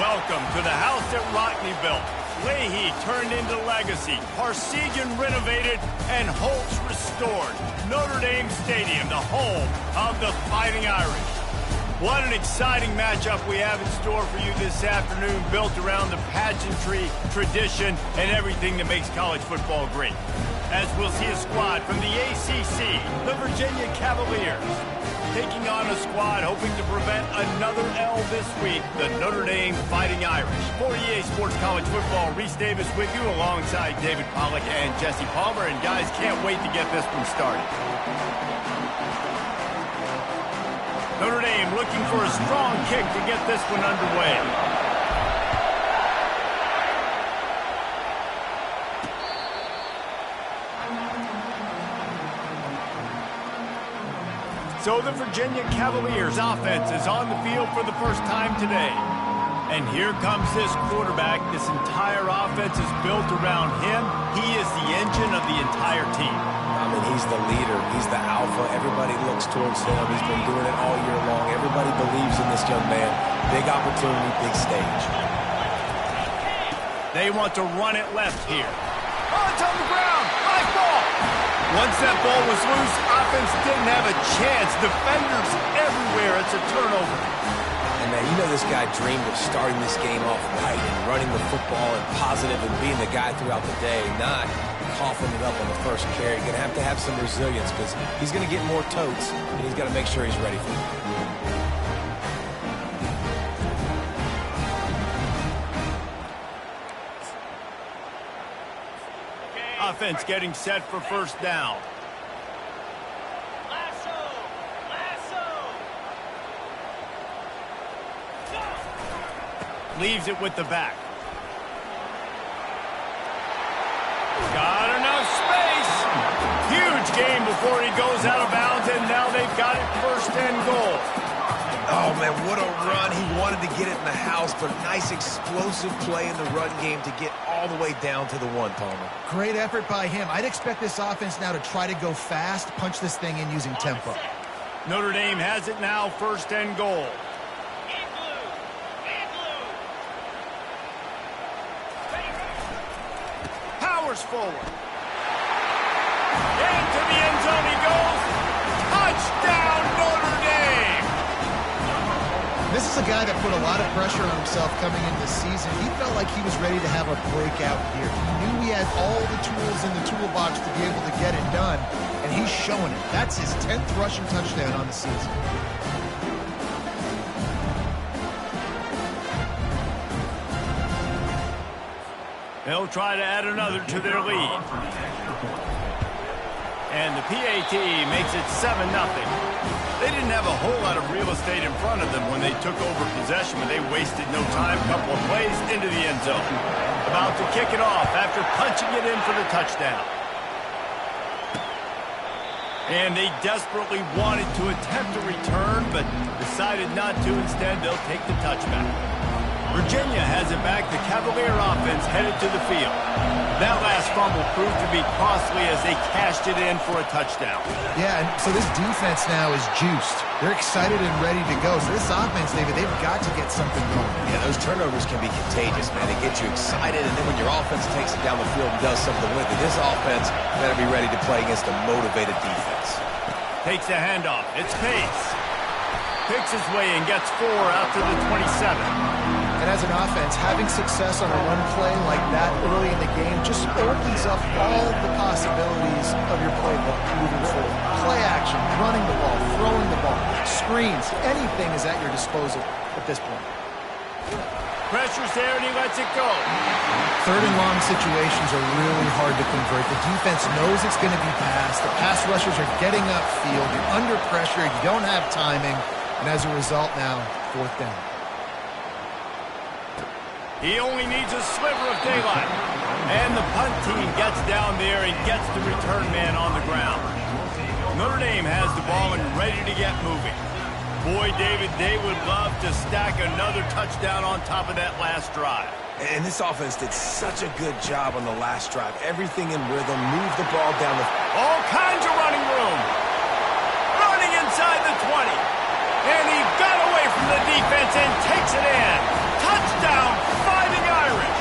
Welcome to the house that Rockne built. Leahy turned into legacy, Parsegian renovated, and Holtz restored. Notre Dame Stadium, the home of the Fighting Irish. What an exciting matchup we have in store for you this afternoon, built around the pageantry, tradition, and everything that makes college football great. As we'll see a squad from the ACC, the Virginia Cavaliers, taking on a squad hoping to prevent another L this week, the Notre Dame Fighting Irish. For EA Sports College Football, Reese Davis with you alongside David Pollack and Jesse Palmer. And guys, can't wait to get this one started. Notre Dame looking for a strong kick to get this one underway. So the Virginia Cavaliers offense is on the field for the first time today. And here comes this quarterback. This entire offense is built around him. He is the engine of the entire team. I mean, he's the leader. He's the alpha. Everybody looks towards him. He's been doing it all year long. Everybody believes in this young man. Big opportunity, big stage. They want to run it left here. Oh, it's on the ground. High ball. Once that ball was loose, offense didn't have a chance. Defenders everywhere. It's a turnover. And man, you know this guy dreamed of starting this game off right and running the football and positive and being the guy throughout the day, not coughing it up on the first carry. You're going to have some resilience because he's going to get more totes, and he's got to make sure he's ready for it. Offense getting set for first down. Leaves it with the back. Got enough space. Huge gain before he goes out of bounds, and now they've got it first and goal. Oh, man, what a run. He wanted to get it in the house, but nice explosive play in the run game to get all the way down to the one, Palmer. Great effort by him. I'd expect this offense now to try to go fast, punch this thing in using tempo. Notre Dame has it now, first and goal. Powers forward. Into the end zone he goes. Touchdown, Notre Dame! This is a guy that put a lot of pressure on himself coming into the season. He felt like he was ready to have a breakout year. He knew he had all the tools in the toolbox to be able to get it done, and he's showing it. That's his 10th rushing touchdown on the season. They'll try to add another to their lead. And the PAT makes it 7-0. They didn't have a whole lot of real estate in front of them when they took over possession, but they wasted no time. Couple of plays into the end zone. About to kick it off after punching it in for the touchdown. And they desperately wanted to attempt a return, but decided not to. Instead, they'll take the touchback. Virginia has it back. The Cavalier offense headed to the field. That last fumble proved to be costly as they cashed it in for a touchdown. Yeah, and so this defense now is juiced. They're excited and ready to go. So this offense, David, they've got to get something going. Yeah, those turnovers can be contagious, man. They get you excited, and then when your offense takes it down the field and does something with it, this offense better be ready to play against a motivated defense. Takes the handoff. It's Pace. Picks his way and gets 4 out to the 27. And as an offense, having success on a run play like that early in the game just opens up all the possibilities of your playbook moving forward. Play action, running the ball, throwing the ball, screens, anything is at your disposal at this point. Pressure's there and he lets it go. Third and long situations are really hard to convert. The defense knows it's going to be passed. The pass rushers are getting upfield. You're under pressure. You don't have timing. And as a result now, fourth down. He only needs a sliver of daylight. And the punt team gets down there and gets the return man on the ground. Notre Dame has the ball and ready to get moving. Boy, David, they would love to stack another touchdown on top of that last drive. And this offense did such a good job on the last drive. Everything in rhythm, move the ball down the... All kinds of running room. Running inside the 20. And he got away from the defense and takes it in. Touchdown, Fighting Irish!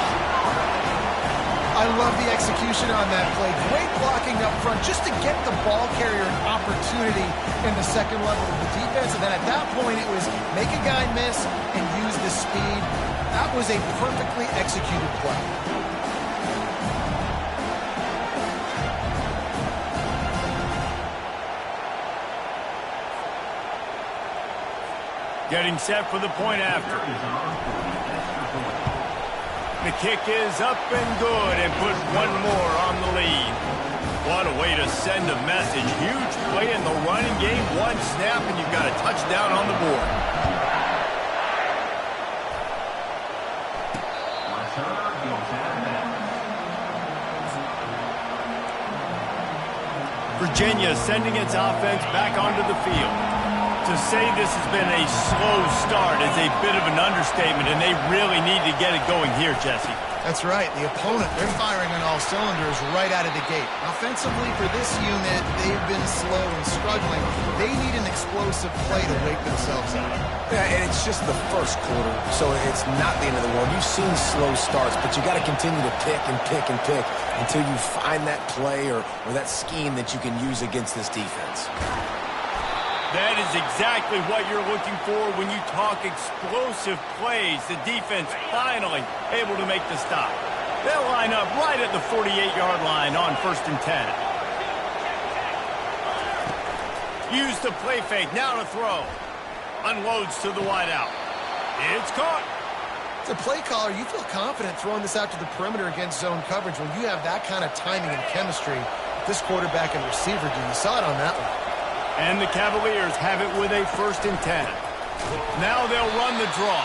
I love the execution on that play. Great blocking up front just to get the ball carrier an opportunity in the second level of the defense. And then at that point, it was make a guy miss and use the speed. That was a perfectly executed play. Getting set for the point after. The kick is up and good and put one more on the lead. What a way to send a message. Huge play in the running game. One snap and you've got a touchdown on the board. Virginia sending its offense back onto the field. To say this has been a slow start is a bit of an understatement, and they really need to get it going here, Jesse. That's right. The opponent, they're firing on all cylinders right out of the gate. Offensively, for this unit, they've been slow and struggling. They need an explosive play to wake themselves up. Yeah, and it's just the first quarter, so it's not the end of the world. You've seen slow starts, but you got to continue to pick and pick and pick until you find that play or that scheme that you can use against this defense. That is exactly what you're looking for when you talk explosive plays. The defense finally able to make the stop. They'll line up right at the 48-yard line on 1st and 10. Use the play fake, now to throw. Unloads to the wideout. It's caught. As a play caller, you feel confident throwing this out to the perimeter against zone coverage when you have that kind of timing and chemistry. This quarterback and receiver do. You saw it on that one. And the Cavaliers have it with a 1st and 10. Now they'll run the draw.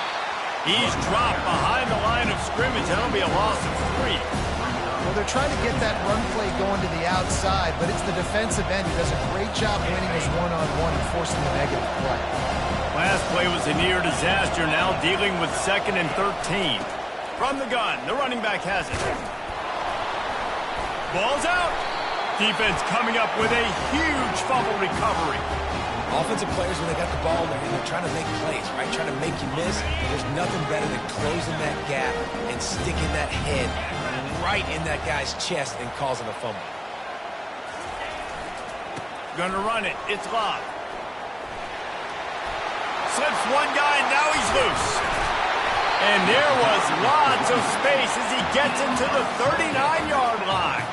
He's dropped behind the line of scrimmage. That'll be a loss of 3. Well, they're trying to get that run play going to the outside, but it's the defensive end who does a great job winning his one-on-one and forcing the negative play. Last play was a near disaster. Now dealing with 2nd and 13. From the gun, the running back has it. Ball's out. Defense coming up with a huge fumble recovery. Offensive players, when they got the ball, they're trying to make plays, right? Trying to make you miss. There's nothing better than closing that gap and sticking that head right in that guy's chest and causing a fumble. Gonna run it. It's locked. Slips one guy, and now he's loose. And there was lots of space as he gets into the 39-yard line.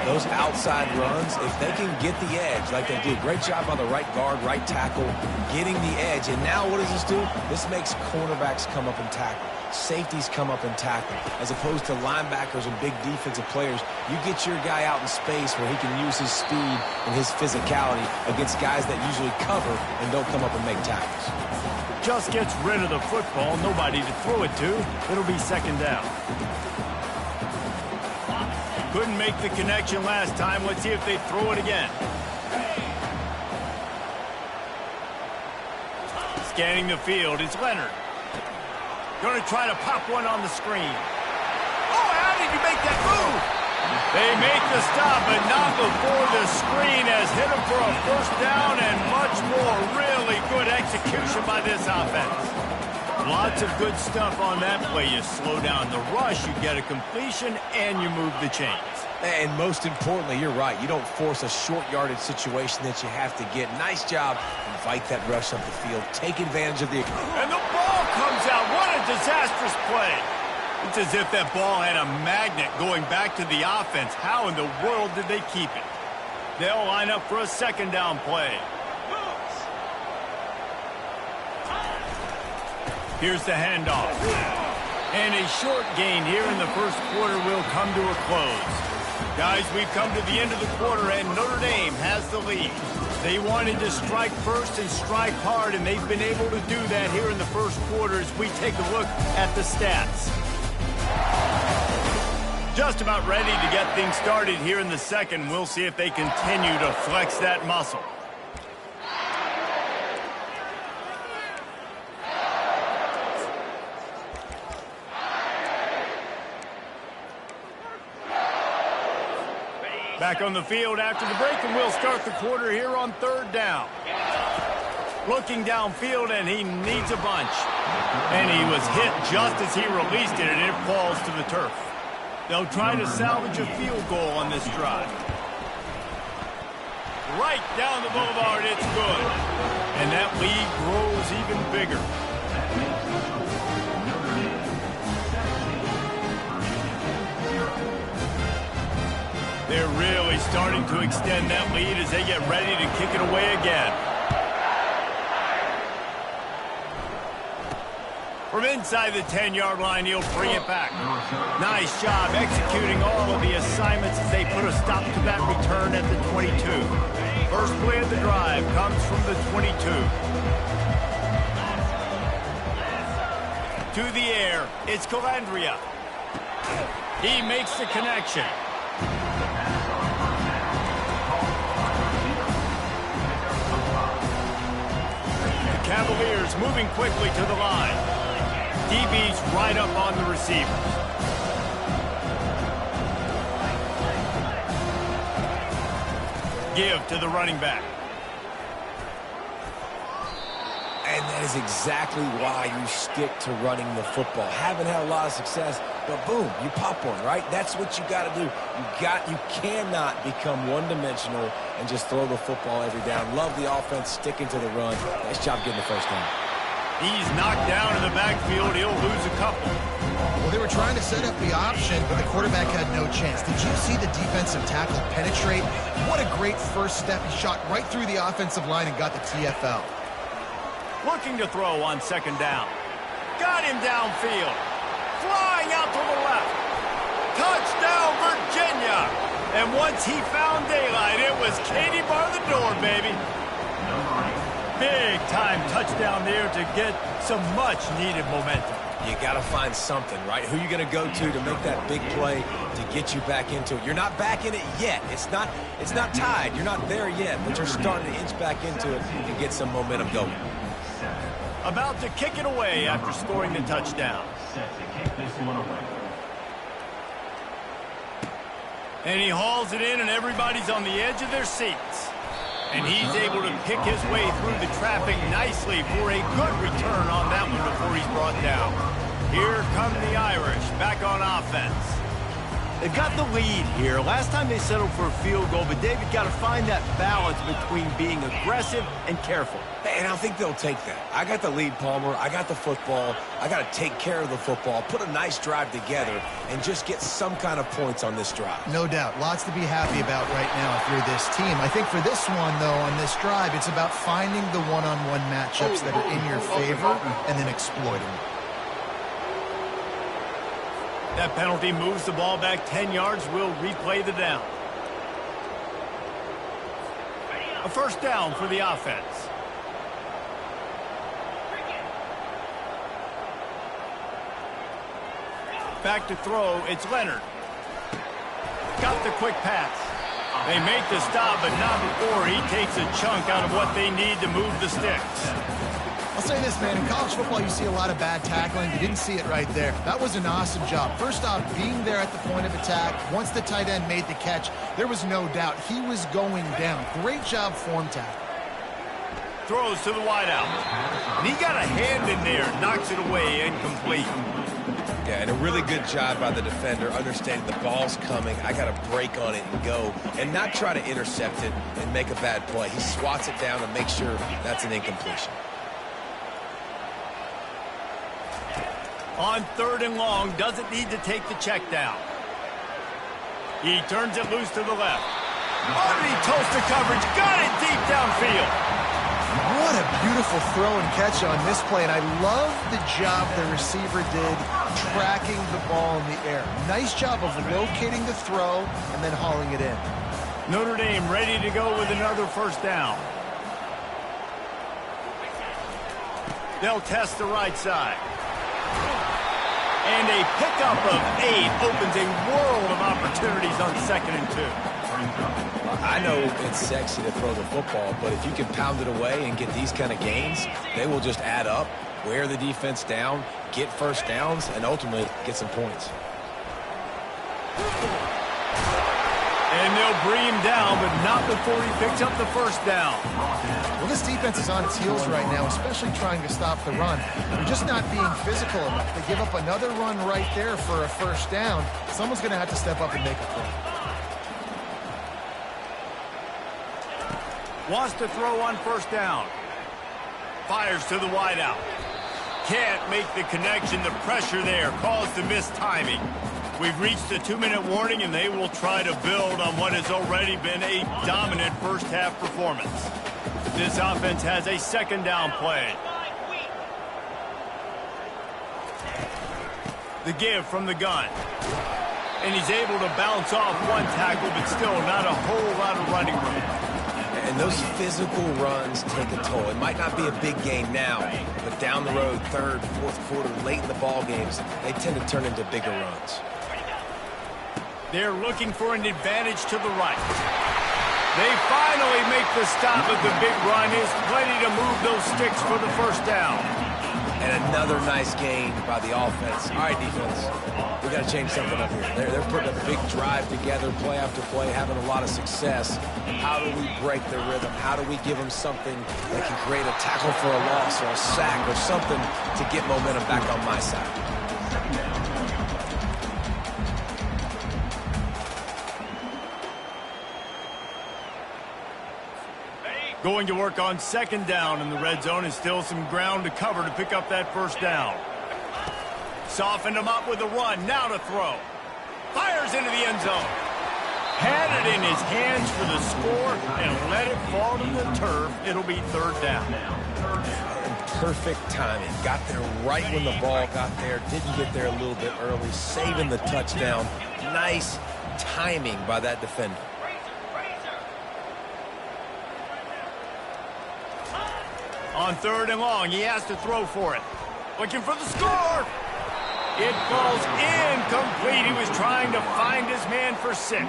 Those outside runs, if they can get the edge like they do, great job by the right guard, right tackle, getting the edge. And now what does this do? This makes cornerbacks come up and tackle. Safeties come up and tackle. As opposed to linebackers and big defensive players, you get your guy out in space where he can use his speed and his physicality against guys that usually cover and don't come up and make tackles. Just gets rid of the football, nobody to throw it to. It'll be 2nd down. Couldn't make the connection last time. Let's see if they throw it again. Scanning the field, it's Leonard. Going to try to pop one on the screen. Oh, how did you make that move? They make the stop, but not before the screen has hit him for a 1st down and much more. Really good execution by this offense. Lots of good stuff on that play. You slow down the rush, you get a completion, and you move the chains. And most importantly, you're right. You don't force a short yardage situation that you have to get. Nice job. Invite that rush up the field. Take advantage of the... And the ball comes out. What a disastrous play. It's as if that ball had a magnet going back to the offense. How in the world did they keep it? They'll line up for a 2nd down play. Here's the handoff. And a short gain here in the 1st quarter will come to a close. Guys, we've come to the end of the quarter, and Notre Dame has the lead. They wanted to strike first and strike hard, and they've been able to do that here in the 1st quarter as we take a look at the stats. Just about ready to get things started here in the 2nd. We'll see if they continue to flex that muscle. Back on the field after the break, and we'll start the quarter here on 3rd down. Looking downfield, and he needs a bunch. And he was hit just as he released it, and it falls to the turf. They'll try to salvage a field goal on this drive. Right down the boulevard, it's good. And that lead grows even bigger. They're really starting to extend that lead as they get ready to kick it away again. From inside the 10-yard line, he'll bring it back. Nice job executing all of the assignments as they put a stop to that return at the 22. First play of the drive comes from the 22. To the air, it's Calandria. He makes the connection. The Cavaliers moving quickly to the line. DB's right up on the receivers. Give to the running back. And that is exactly why you stick to running the football. Haven't had a lot of success, but boom, you pop one, right? That's what you got to do. You cannot become one-dimensional and just throw the football every down. Love the offense sticking to the run. Nice job getting the first down. He's knocked down in the backfield. He'll lose a couple. Well, they were trying to set up the option, but the quarterback had no chance. Did you see the defensive tackle penetrate? What a great first step. He shot right through the offensive line and got the TFL. Looking to throw on second down. Got him downfield. Flying out to the left. Touchdown, Virginia. And once he found daylight, it was Katie bar the door, baby. Big-time touchdown there to get some much-needed momentum. You got to find something, right? Who you going to go to make that big play to get you back into it? You're not back in it yet. It's not tied. You're not there yet, but you're starting to inch back into it and get some momentum going. About to kick it away after scoring the touchdown. And he hauls it in, and everybody's on the edge of their seats. And he's able to pick his way through the traffic nicely for a good return on that one before he's brought down. Here come the Irish back on offense. They've got the lead here. Last time they settled for a field goal, but David got to find that balance between being aggressive and careful. And I think they'll take that. I got the lead, Palmer. I got the football. I got to take care of the football, put a nice drive together, and just get some kind of points on this drive. No doubt. Lots to be happy about right now if you're this team. I think for this one, though, on this drive, it's about finding the one-on-one matchups that are in your favor and then exploiting them. That penalty moves the ball back 10 yards. We'll replay the down. A first down for the offense. Back to throw, it's Leonard. Got the quick pass. They make the stop, but not before he takes a chunk out of what they need to move the sticks. I'll say this, man. In college football, you see a lot of bad tackling. You didn't see it right there. That was an awesome job. First off, being there at the point of attack. Once the tight end made the catch, there was no doubt he was going down. Great job form tackle. Throws to the wideout. And he got a hand in there, knocks it away, incomplete. Yeah, and a really good job by the defender, understanding the ball's coming. I got to break on it and go, and not try to intercept it and make a bad play. He swats it down and makes sure that's an incompletion. On third and long, doesn't need to take the check down. He turns it loose to the left. Underneath toaster coverage, got it deep downfield. What a beautiful throw and catch on this play, and I love the job the receiver did tracking the ball in the air. Nice job of locating the throw and then hauling it in. Notre Dame ready to go with another first down. They'll test the right side. And a pickup of 8 opens a world of opportunities on 2nd and 2. I know it's sexy to throw the football, but if you can pound it away and get these kind of gains, they will just add up, wear the defense down, get first downs, and ultimately get some points. And they'll They'll bring him down, but not before he picks up the first down. Well, this defense is on its heels right now, especially trying to stop the run. They're just not being physical enough. They give up another run right there for a first down. Someone's going to have to step up and make a play. Wants to throw on first down. Fires to the wideout. Can't make the connection. The pressure there caused the missed timing. We've reached the 2-minute warning, and they will try to build on what has already been a dominant first-half performance. This offense has a second down play. The give from the gun. And he's able to bounce off one tackle, but still not a whole lot of running room. And those physical runs take a toll. It might not be a big gain now, but down the road, third, fourth quarter, late in the ball games, they tend to turn into bigger runs. They're looking for an advantage to the right. They finally make the stop, but the big run is plenty to move those sticks for the first down. And another nice gain by the offense. All right, defense, we got to change something up here. They're putting a big drive together, play after play, having a lot of success. How do we break their rhythm? How do we give them something that can create a tackle for a loss or a sack or something to get momentum back on my side? Going to work on second down in the red zone, and still some ground to cover to pick up that first down. Softened him up with a run, now to throw. Fires into the end zone. Had it in his hands for the score and let it fall to the turf. It'll be third down. Perfect timing. Got there right when the ball got there. Didn't get there a little bit early. Saving the touchdown. Nice timing by that defender. On third and long, he has to throw for it. Looking for the score. It falls incomplete. He was trying to find his man for 6.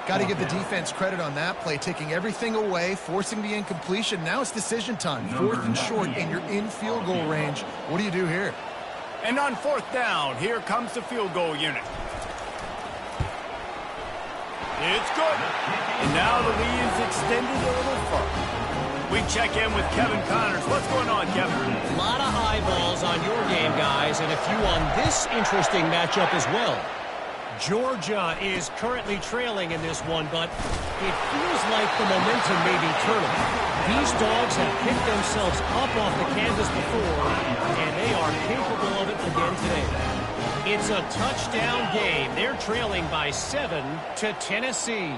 Got to give the defense credit on that play, taking everything away, forcing the incompletion. Now it's decision time. 4th and short, and you're in field goal range. What do you do here? And on 4th down, here comes the field goal unit. It's good. And now the lead is extended a little further. We check in with Kevin Connors. What's going on, Kevin? A lot of eyeballs on your game, guys, and a few on this interesting matchup as well. Georgia is currently trailing in this one, but it feels like the momentum may be turning. These dogs have picked themselves up off the canvas before, and they are capable of it again today. It's a touchdown game. They're trailing by 7 to Tennessee.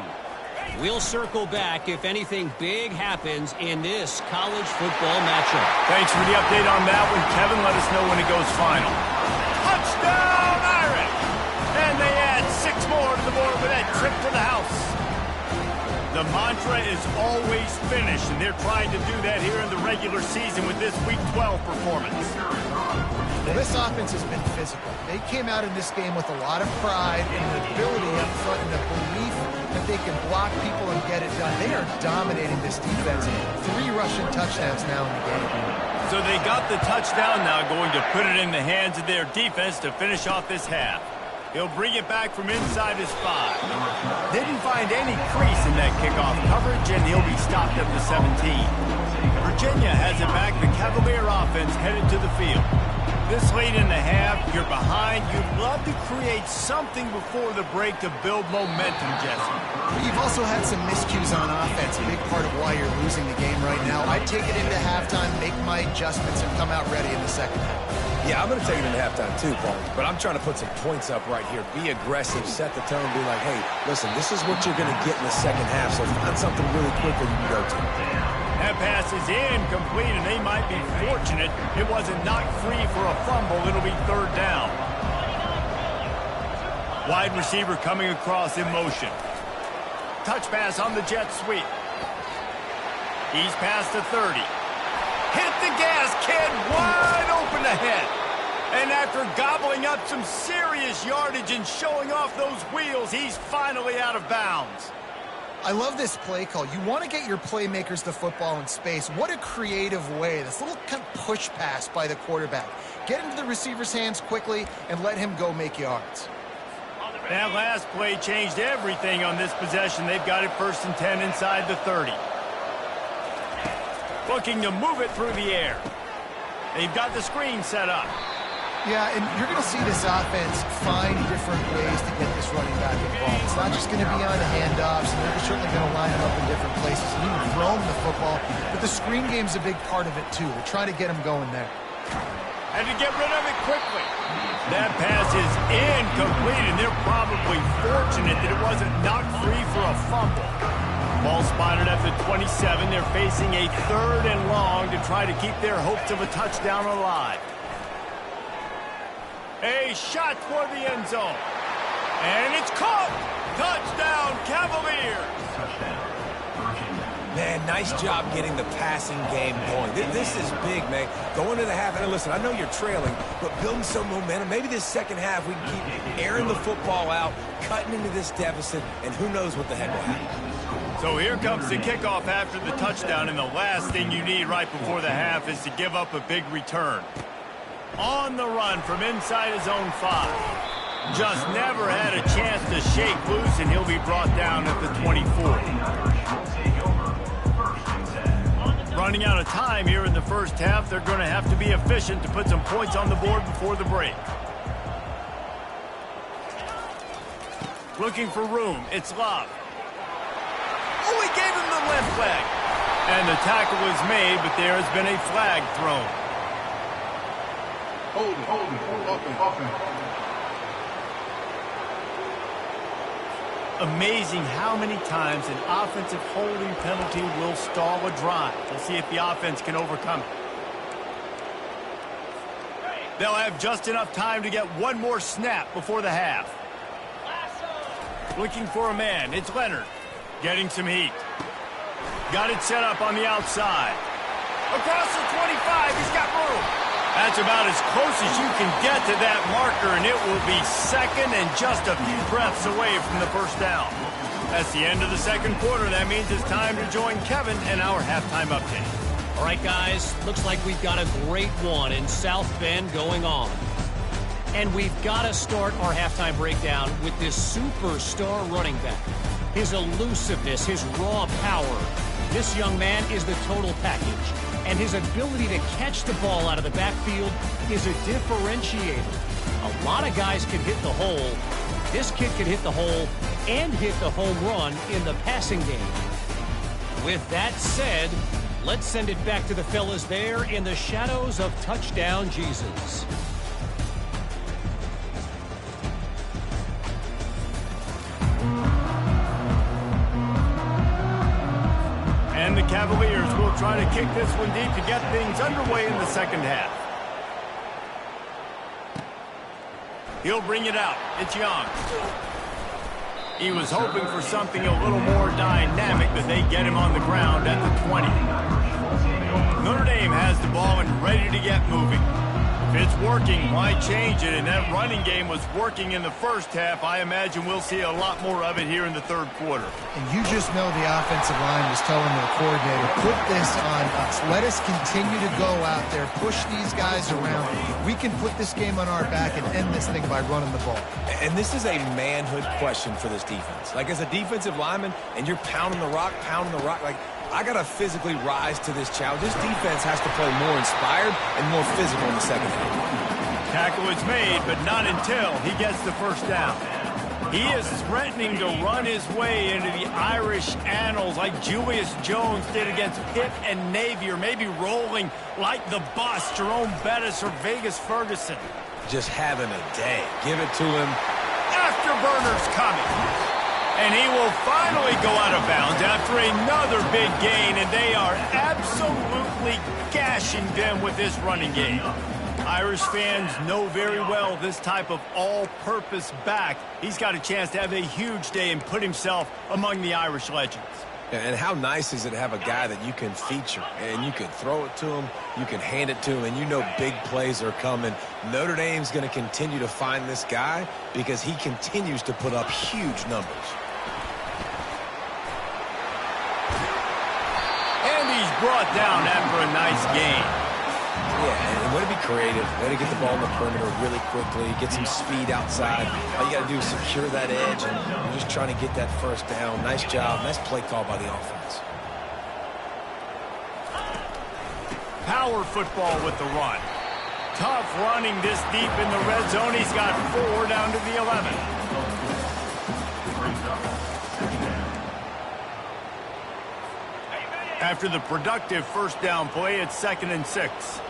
We'll circle back if anything big happens in this college football matchup. Thanks for the update on that one, Kevin. Let us know when it goes final. Touchdown, Irish! And they add 6 more to the board with that trip to the house. The mantra is always finish, and they're trying to do that here in the regular season with this Week 12 performance. Well, this offense has been physical. They came out in this game with a lot of pride and an ability up front and a belief that they can block people and get it done. They are dominating this defense. 3 rushing touchdowns now in the game. So they got the touchdown now, going to put it in the hands of their defense to finish off this half. He'll bring it back from inside his 5. Didn't find any crease in that kickoff coverage, and he'll be stopped at the 17. Virginia has it back. The Cavalier offense headed to the field. This late in the half, you're behind. You'd love to create something before the break to build momentum, Jesse. You've also had some miscues on offense, a big part of why you're losing the game right now. I'd take it into halftime, make my adjustments, and come out ready in the second half. Yeah, I'm going to take it into halftime too, Paul. But I'm trying to put some points up right here. Be aggressive, set the tone, be like, hey, listen, this is what you're going to get in the second half, so find something really quick that you can go to. That pass is incomplete, and they might be fortunate it wasn't knocked free for a fumble. It'll be third down. Wide receiver coming across in motion. Touch pass on the jet sweep. He's past the 30. Hit the gas, kid, wide open ahead. And after gobbling up some serious yardage and showing off those wheels, he's finally out of bounds. I love this play call. You want to get your playmakers the football in space. What a creative way. This little kind of push pass by the quarterback. Get into the receiver's hands quickly and let him go make yards. That last play changed everything on this possession. They've got it 1st and 10 inside the 30. Looking to move it through the air. They've got the screen set up. Yeah, and you're going to see this offense find different ways to get this running back involved. It's not just going to be on handoffs, and they're certainly going to line it up in different places and even throw them the football. But the screen game's a big part of it, too. They're trying to get them going there. And to get rid of it quickly. That pass is incomplete, and they're probably fortunate that it wasn't knocked free for a fumble. Ball spotted at the 27. They're facing a 3rd and long to try to keep their hopes of a touchdown alive. A shot toward the end zone. And it's caught. Touchdown, Cavaliers. Man, nice job getting the passing game going. This is big, man. Going to the half, and listen, I know you're trailing, but building some momentum. Maybe this second half we can keep airing the football out, cutting into this deficit, and who knows what the heck will happen. So here comes the kickoff after the touchdown, and the last thing you need right before the half is to give up a big return. On the run from inside his own 5. Just never had a chance to shake loose, and he'll be brought down at the 24. Running out of time here in the first half. They're going to have to be efficient to put some points on the board before the break. Looking for room. It's Love. Oh, he gave him the left leg. And the tackle was made, but there has been a flag thrown. Amazing how many times an offensive holding penalty will stall a drive. We'll see if the offense can overcome it. They'll have just enough time to get one more snap before the half. Looking for a man. It's Leonard. Getting some heat. Got it set up on the outside. Across the 25. He's got room. That's about as close as you can get to that marker, and it will be 2nd and just a few breaths away from the first down. That's the end of the second quarter. That means it's time to join Kevin and our halftime update. All right, guys, looks like we've got a great one in South Bend going on. And we've got to start our halftime breakdown with this superstar running back. His elusiveness, his raw power. This young man is the total package. And his ability to catch the ball out of the backfield is a differentiator. A lot of guys can hit the hole. This kid can hit the hole and hit the home run in the passing game. With that said, let's send it back to the fellas there in the shadows of Touchdown Jesus. And the Cavaliers will try to kick this one deep to get things underway in the second half. He'll bring it out. It's Young. He was hoping for something a little more dynamic, but they get him on the ground at the 20. Notre Dame has the ball and ready to get moving. If it's working, why change it? And that running game was working in the first half. I imagine we'll see a lot more of it here in the third quarter. And you just know the offensive line was telling the coordinator, put this on us. Let us continue to go out there, push these guys around. We can put this game on our back and end this thing by running the ball. And this is a manhood question for this defense. Like, as a defensive lineman, and you're pounding the rock, like, I got to physically rise to this challenge. This defense has to play more inspired and more physical in the second half. Tackle is made, but not until he gets the first down. He is threatening to run his way into the Irish annals like Julius Jones did against Pitt and Navy, or maybe rolling like the bus, Jerome Bettis or Vegas Ferguson. Just having a day. Give it to him. Afterburner's coming. And he will finally go out of bounds after another big gain, and they are absolutely gashing them with this running game. Irish fans know very well this type of all-purpose back. He's got a chance to have a huge day and put himself among the Irish legends. And how nice is it to have a guy that you can feature, and you can throw it to him, you can hand it to him, and you know big plays are coming. Notre Dame's going to continue to find this guy because he continues to put up huge numbers. And he's brought down after a nice gain. Yeah, and way to be creative, way to get the ball in the perimeter really quickly, get some speed outside. All you got to do is secure that edge, and you're just trying to get that first down. Nice job, nice play call by the offense. Power football with the run. Tough running this deep in the red zone. He's got 4 down to the 11. After the productive first down play, it's 2nd and 6.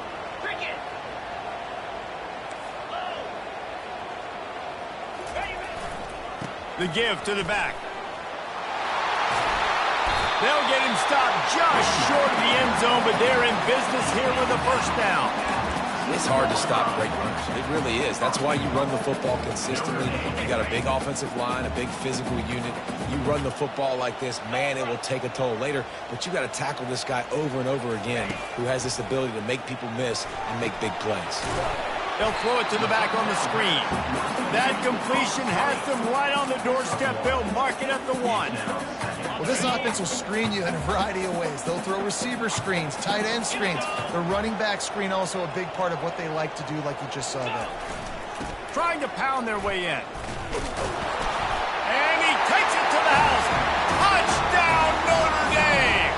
The give to the back. They'll get him stopped just short of the end zone, but they're in business here with a first down. It's hard to stop great runners. It really is. That's why you run the football consistently. You got a big offensive line, a big physical unit. You run the football like this, man, it will take a toll later. But you got to tackle this guy over and over again who has this ability to make people miss and make big plays. They'll throw it to the back on the screen. That completion has them right on the doorstep. They'll mark it at the 1. Well, this offense will screen you in a variety of ways. They'll throw receiver screens, tight end screens. The running back screen also a big part of what they like to do, like you just saw there. Trying to pound their way in. And he takes it to the house. Touchdown, Notre Dame!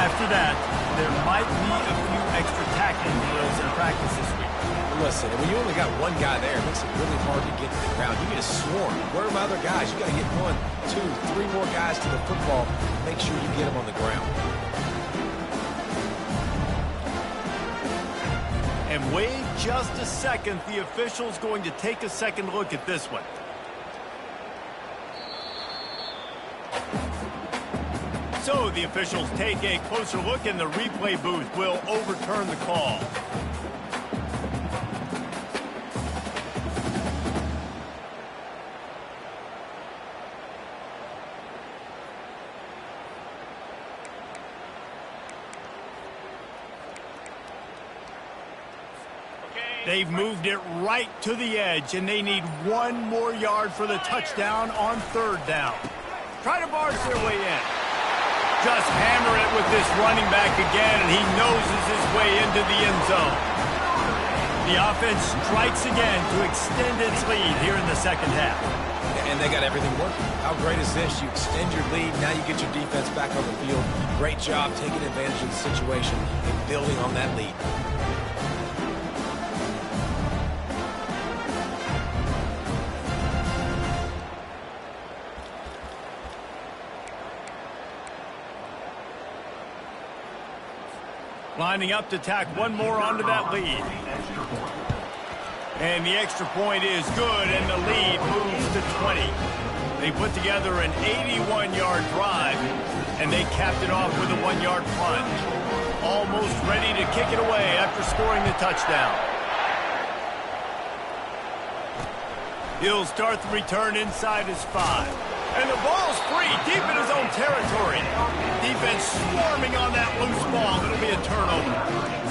After that, there might be a few extra tackling drills in practice this week. Listen, when you only got one guy there, it makes it really hard to get to the ground. You get a swarm. Where are my other guys? You got to get 1, 2, 3 more guys to the football. Make sure you get them on the ground. And wait just a second. The official's going to take a second look at this one. So the officials take a closer look, and the replay booth will overturn the call. They've moved it right to the edge, and they need 1 more yard for the touchdown on 3rd down. Try to barge their way in. Just hammer it with this running back again, and he noses his way into the end zone. The offense strikes again to extend its lead here in the second half. And they got everything working. How great is this? You extend your lead, now you get your defense back on the field. Great job taking advantage of the situation and building on that lead. Lining up to tack 1 more onto that lead. And the extra point is good, and the lead moves to 20. They put together an 81-yard drive, and they capped it off with a 1-yard plunge. Almost ready to kick it away after scoring the touchdown. He'll start the return inside his 5. And the ball's free, deep in his own territory. Defense swarming on that loose ball. It'll be a turnover.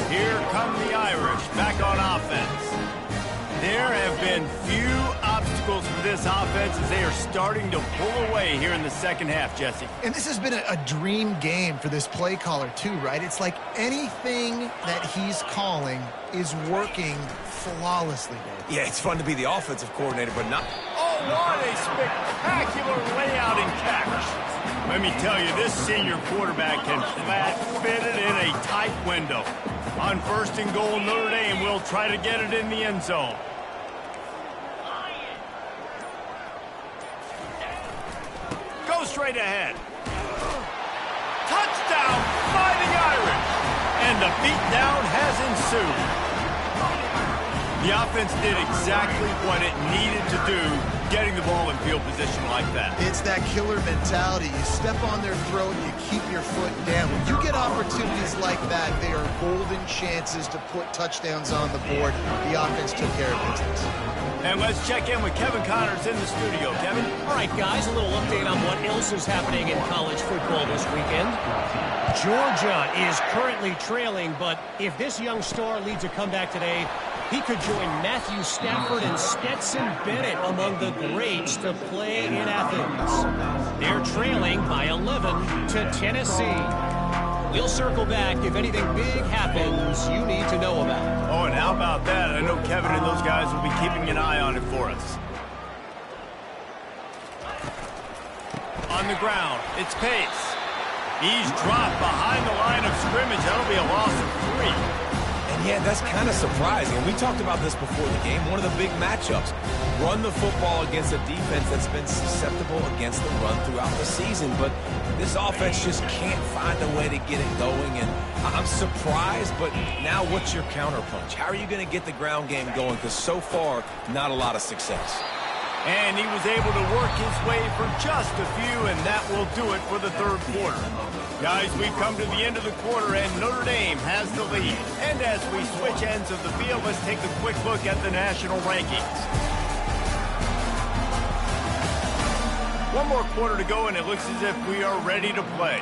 Here come the Irish back on offense. There have been few obstacles for this offense as they are starting to pull away here in the second half, Jesse. And this has been a dream game for this play caller too, right? It's like anything that he's calling is working flawlessly, Dave. Yeah, it's fun to be the offensive coordinator, but not... Oh, what a spectacular layout and catch. Let me tell you, this senior quarterback can flat fit it in a tight window. On 1st and goal, Notre Dame will try to get it in the end zone. Go straight ahead. Touchdown, Fighting Irish. And the beatdown has ensued. The offense did exactly what it needed to do, getting the ball in field position like that. It's that killer mentality. You step on their throat, you keep your foot down. When you get opportunities like that, they are golden chances to put touchdowns on the board. The offense took care of business. And let's check in with Kevin Connors in the studio. Kevin? All right, guys, a little update on what else is happening in college football this weekend. Georgia is currently trailing, but if this young star leads a comeback today, he could join Matthew Stafford and Stetson Bennett among the greats to play in Athens. They're trailing by 11 to Tennessee. He'll circle back if anything big happens you need to know about. Oh, and how about that? I know Kevin and those guys will be keeping an eye on it for us. On the ground, it's Pace. He's dropped behind the line of scrimmage. That'll be a loss of 3. And yeah, that's kind of surprising. We talked about this before the game. One of the big matchups. Run the football against a defense that's been susceptible against the run throughout the season. But this offense just can't find a way to get it going. And I'm surprised, but now what's your counterpunch? How are you going to get the ground game going? Because so far, not a lot of success. And he was able to work his way for just a few, and that will do it for the third quarter. Guys, we've come to the end of the quarter, and Notre Dame has the lead. And as we switch ends of the field, let's take a quick look at the national rankings. One more quarter to go, and it looks as if we are ready to play.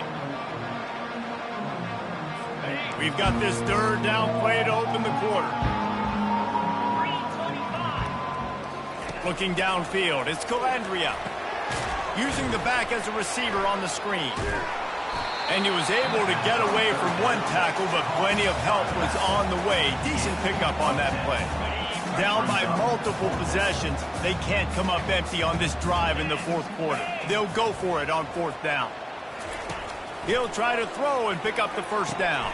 We've got this third down play to open the quarter. Looking downfield, it's Calandria. Using the back as a receiver on the screen. And he was able to get away from one tackle, but plenty of help was on the way. Decent pickup on that play. Down by multiple possessions, they can't come up empty on this drive in the fourth quarter. They'll go for it on fourth down. He'll try to throw and pick up the first down.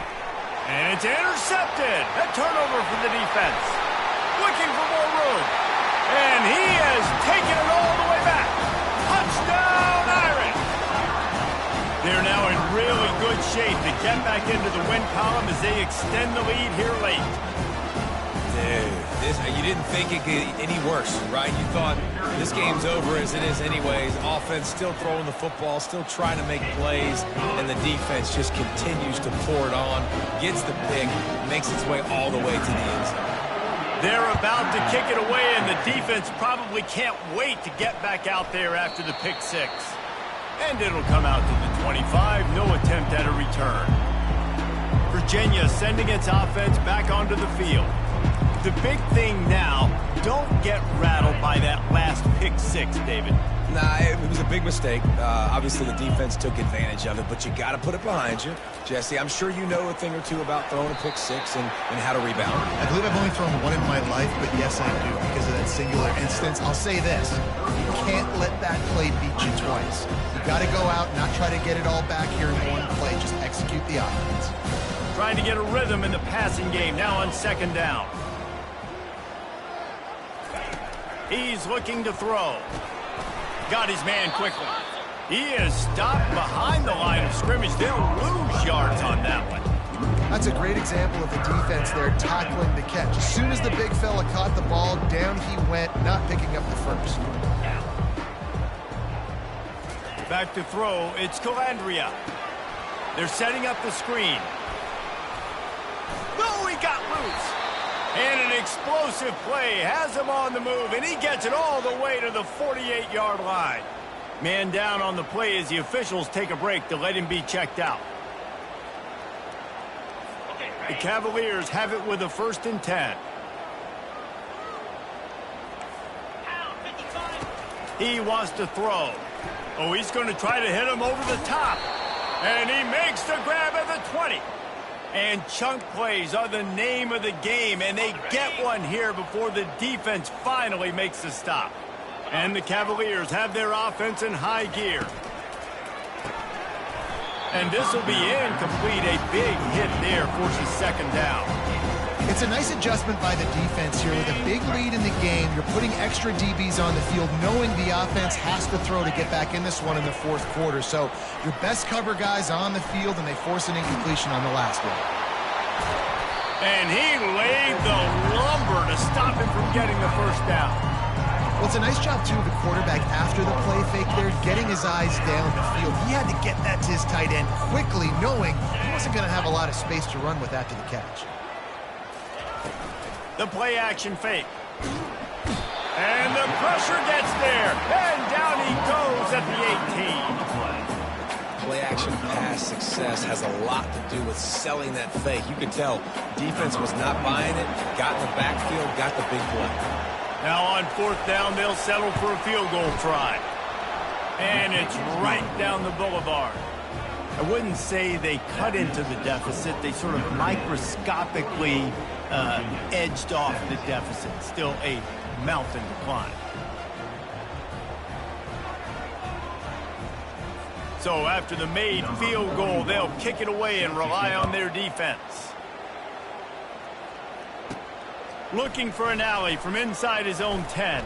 And it's intercepted. A turnover for the defense. Looking for more room. And he has taken it all the way back. Touchdown, Irish! They're now in really good shape to get back into the win column as they extend the lead here late. Dude, you didn't think it could get any worse, right? You thought this game's over as it is anyways. Offense still throwing the football, still trying to make plays, and the defense just continues to pour it on, gets the pick, makes its way all the way to the end zone. They're about to kick it away, and the defense probably can't wait to get back out there after the pick six. And it'll come out to the 25, no attempt at a return. Virginia sending its offense back onto the field. The big thing now, don't get rattled by that last pick six, David. Nah, it was a big mistake. Obviously, the defense took advantage of it, but you got to put it behind you. Jesse, I'm sure you know a thing or two about throwing a pick six and how to rebound. I believe I've only thrown one in my life, but yes, I do because of that singular instance. I'll say this. You can't let that play beat you twice. You got to go out, not try to get it all back here in one play. Just execute the offense. Trying to get a rhythm in the passing game now on second down. He's looking to throw. Got his man quickly. He is stopped behind the line of scrimmage. They'll lose yards on that one. That's a great example of the defense there tackling the catch. As soon as the big fella caught the ball, down he went, not picking up the first. Back to throw, it's Calandria. They're setting up the screen. No, he got loose. And an explosive play has him on the move, and he gets it all the way to the 48-yard line. Man down on the play as the officials take a break to let him be checked out. The Cavaliers have it with a 1st and 10. He wants to throw. Oh, he's going to try to hit him over the top. And he makes the grab at the 20. And chunk plays are the name of the game, and they get one here before the defense finally makes the stop. And the Cavaliers have their offense in high gear. And this will be incomplete. A big hit there forces second down. It's a nice adjustment by the defense here. With a big lead in the game, you're putting extra DBs on the field, knowing the offense has to throw to get back in this one in the fourth quarter. So your best cover guys on the field, and they force an incompletion on the last one. And he laid the lumber to stop him from getting the first down. Well, it's a nice job, too, of the quarterback after the play fake there, getting his eyes down the field. He had to get that to his tight end quickly, knowing he wasn't going to have a lot of space to run with after the catch. The play action fake. And the pressure gets there. And down he goes at the 18. Play action pass success has a lot to do with selling that fake. You could tell defense was not buying it, got in the backfield, got the big play. Now on fourth down, they'll settle for a field goal try. And it's right down the boulevard. I wouldn't say they cut into the deficit. They sort of microscopically edged off the deficit. Still a mountain to climb. So after the made field goal, they'll kick it away and rely on their defense. Looking for an alley from inside his own 10.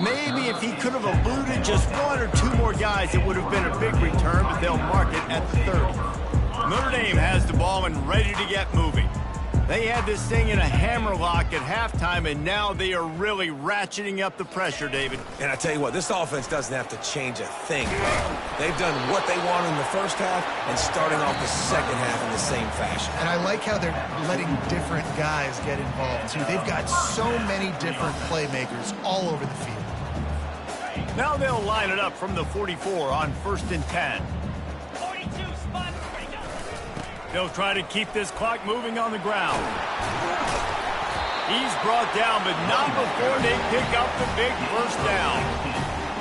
Maybe if he could have eluded just one or two more guys, it would have been a big return, but they'll mark it at the 30. Notre Dame has the ball and ready to get moving. They had this thing in a hammerlock at halftime, and now they are really ratcheting up the pressure, David. And I tell you what, this offense doesn't have to change a thing. They've done what they want in the first half and starting off the second half in the same fashion. And I like how they're letting different guys get involved, too. They've got so many different playmakers all over the field. Now they'll line it up from the 44 on 1st and 10. They'll try to keep this clock moving on the ground. He's brought down, but not before they pick up the big first down.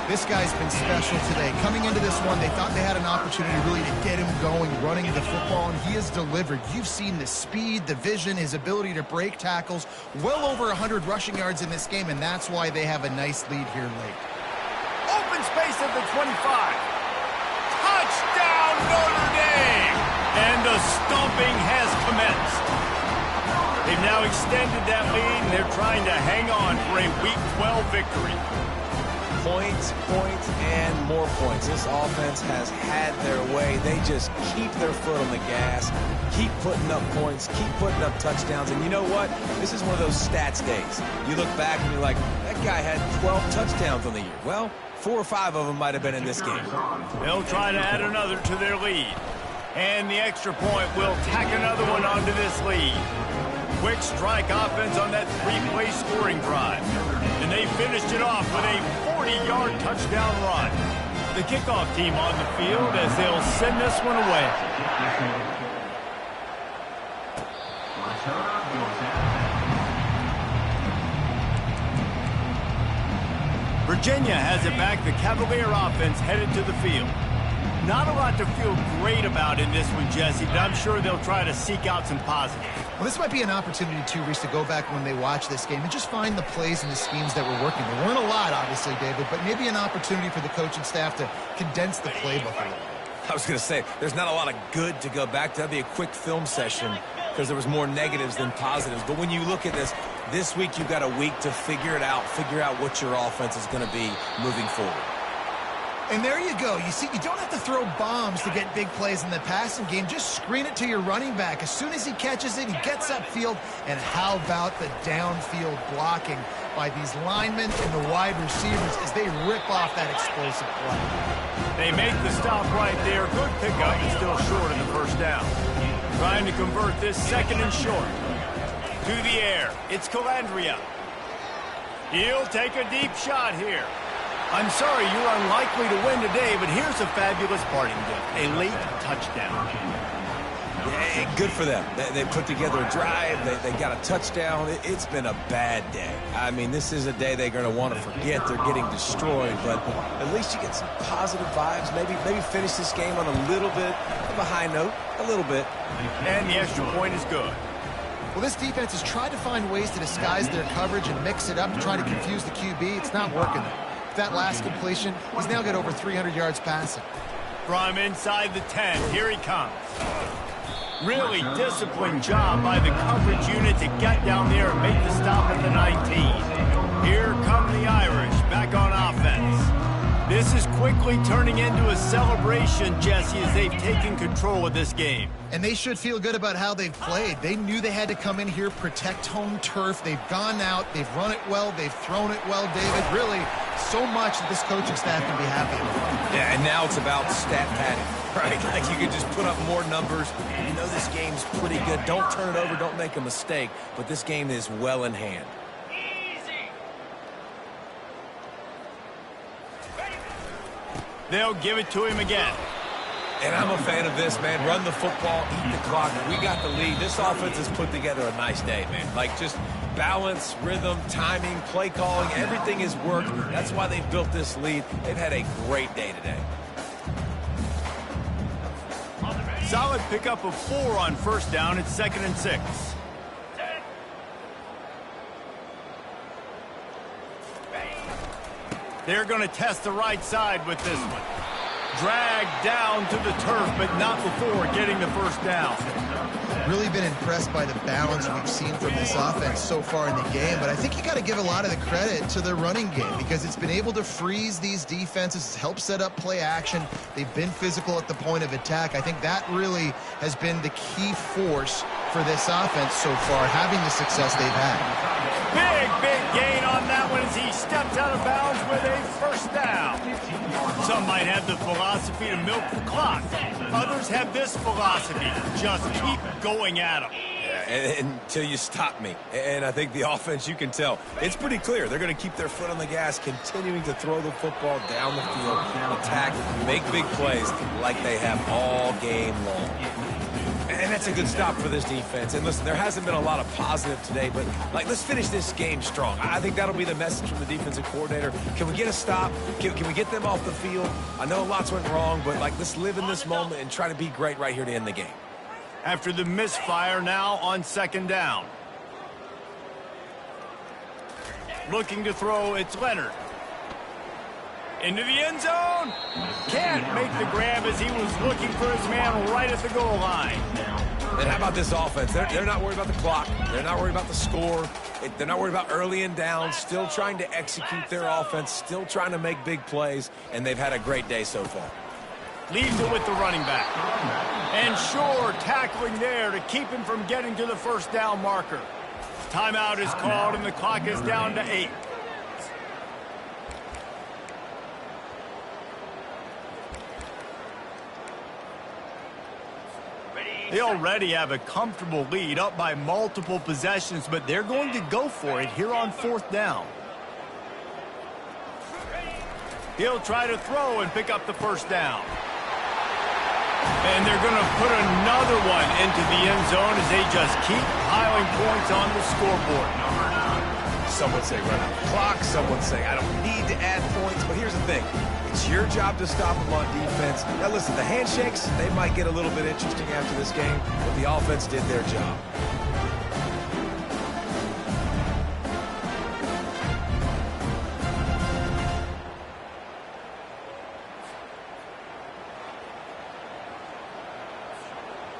This guy's been special today. Coming into this one, they thought they had an opportunity really to get him going, running the football, and he has delivered. You've seen the speed, the vision, his ability to break tackles. Well over 100 rushing yards in this game, and that's why they have a nice lead here late. Open space at the 25. Touchdown, Notre Dame! And the stomping has commenced. They've now extended that lead, and they're trying to hang on for a Week 12 victory. Points, and more points. This offense has had their way. They just keep their foot on the gas, keep putting up points, keep putting up touchdowns. And you know what? This is one of those stats days. You look back and you're like, that guy had 12 touchdowns on the year. Well, 4 or 5 of them might have been in this game. They'll try to add another to their lead. And the extra point will tack another one onto this lead. Quick strike offense on that 3-play scoring drive. And they finished it off with a 40-yard touchdown run. The kickoff team on the field as they'll send this one away. Virginia has it back. The Cavalier offense headed to the field. Not a lot to feel great about in this one, Jesse, but I'm sure they'll try to seek out some positives. Well, this might be an opportunity, too, Reese, to go back when they watch this game and just find the plays and the schemes that were working. There weren't a lot, obviously, David, but maybe an opportunity for the coaching staff to condense the playbook a little. I was going to say, there's not a lot of good to go back to. That'd be a quick film session because there was more negatives than positives. But when you look at this week you've got a week to figure it out, figure out what your offense is going to be moving forward. And there you go. You see, you don't have to throw bombs to get big plays in the passing game. Just screen it to your running back. As soon as he catches it, he gets upfield. And how about the downfield blocking by these linemen and the wide receivers as they rip off that explosive play. They make the stop right there. Good pickup, but still short in the first down. Trying to convert this 2nd and short. To the air. It's Calandria. He'll take a deep shot here. I'm sorry you're unlikely to win today, but here's a fabulous parting gift. A late touchdown. Yeah, good for them. They put together a drive. They got a touchdown. It's been a bad day. I mean, this is a day they're going to want to forget. They're getting destroyed, but at least you get some positive vibes. Maybe finish this game on a little bit of a high note, a little bit. And the extra point is good. Well, this defense has tried to find ways to disguise their coverage and mix it up to try to confuse the QB. It's not working. That last completion, he's now got over 300 yards passing. From inside the 10, here he comes. Really disciplined job by the coverage unit to get down there and make the stop at the 19. Here come the Irish back on offense. This is quickly turning into a celebration, Jesse, as they've taken control of this game. And they should feel good about how they've played. They knew they had to come in here, protect home turf. They've gone out, they've run it well, they've thrown it well, David. Really, so much that this coaching staff can be happy with. Yeah, and now it's about stat padding, right? Like you can just put up more numbers. You know this game's pretty good. Don't turn it over, don't make a mistake. But this game is well in hand. They'll give it to him again. And I'm a fan of this, man. Run the football, eat the clock. We got the lead. This offense has put together a nice day, man. Like just balance, rhythm, timing, play calling, everything has worked. That's why they've built this lead. They've had a great day today. Solid pickup of 4 on first down. It's 2nd and 6. They're going to test the right side with this one. Dragged down to the turf, but not before getting the first down. Really been impressed by the balance we've seen from this offense so far in the game, but I think you got to give a lot of the credit to their running game because it's been able to freeze these defenses, help set up play action. They've been physical at the point of attack. I think that really has been the key force for this offense so far, having the success they've had. Big gain on that one as he steps out of bounds with a first down. Some might have the philosophy to milk the clock. Others have this philosophy, just keep going at them. Yeah, until you stop me. And I think the offense, you can tell, it's pretty clear. They're going to keep their foot on the gas, continuing to throw the football down the field, attack, make big plays like they have all game long. And that's a good stop for this defense. And listen, there hasn't been a lot of positive today, but let's finish this game strong. I think that'll be the message from the defensive coordinator. Can we get a stop? Can we get them off the field? I know lots went wrong, but let's live in this moment and try to be great right here to end the game. After the misfire, now on 2nd down. Looking to throw, it's Leonard. Into the end zone. Can't make the grab as he was looking for his man right at the goal line. And how about this offense? They're not worried about the clock. They're not worried about the score. They're not worried about early and down. Still trying to execute their offense. Still trying to make big plays. And they've had a great day so far. Leaves it with the running back. And Shore tackling there to keep him from getting to the first down marker. Timeout is called and the clock is down to 8. They already have a comfortable lead, up by multiple possessions, but they're going to go for it here on 4th down. He'll try to throw and pick up the first down. And they're going to put another one into the end zone as they just keep piling points on the scoreboard. Some would say run out the clock. Some would say I don't need to add points. But here's the thing. It's your job to stop them on defense. Now, listen, the handshakes, they might get a little bit interesting after this game, but the offense did their job.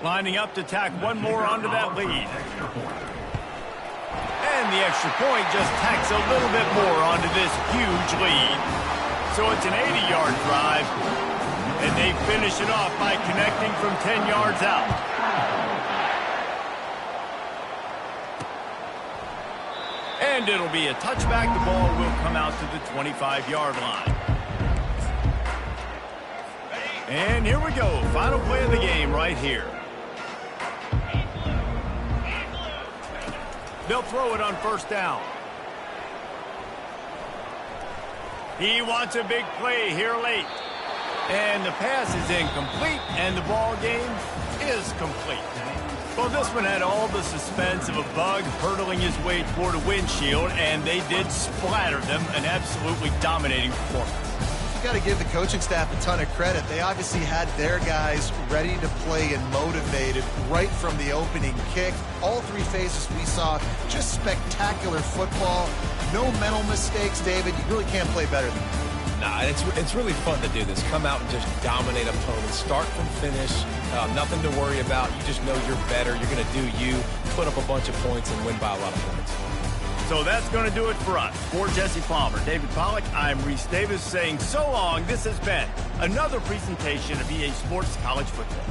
Lining up to tack one more onto that lead. And the extra point just tacks a little bit more onto this huge lead. So it's an 80-yard drive, and they finish it off by connecting from 10 yards out. And it'll be a touchback. The ball will come out to the 25-yard line. And here we go. Final play of the game right here. They'll throw it on first down. He wants a big play here late. And the pass is incomplete, and the ball game is complete. Well, this one had all the suspense of a bug hurtling his way toward a windshield, and they did splatter them, an absolutely dominating performance. You got to give the coaching staff a ton of credit. They obviously had their guys ready to play and motivated right from the opening kick. All 3 phases we saw, just spectacular football. No mental mistakes, David. You really can't play better than that. Nah, it's really fun to do this. Come out and just dominate opponents. Start from finish. Nothing to worry about. You just know you're better. You're going to do you, put up a bunch of points, and win by a lot of points. So that's going to do it for us. For Jesse Palmer, David Pollack, I'm Reese Davis saying so long. This has been another presentation of EA Sports College Football.